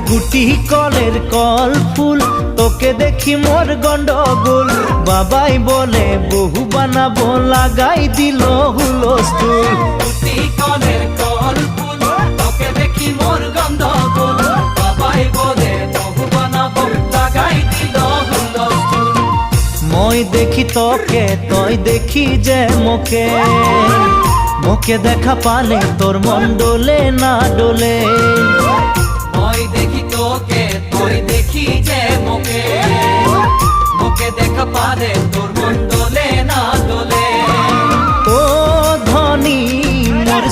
গুটি কলের কল ফুল, তোকে দেখি মোর গন্ডগোল। বাবাই বলে বহু বানাবো, লাগাই দিল হুলস্থুল। গুটি কলের কল ফুল, তোকে দেখি মোর গন্ডগোল। বাবাই বলে বহু বানাবো, লাগাই দিল হুলস্থুল। মই দেখি তোকে, তই দেখি যে মোকে, মোকে দেখা পালে তোর মন ডোলে না ডোলে। মই দেখি তোকে, তুই দেখি যে মোকে, মোকে দেখা পালে তোর মন ডোলে না ডোলে। ও ধনী মোর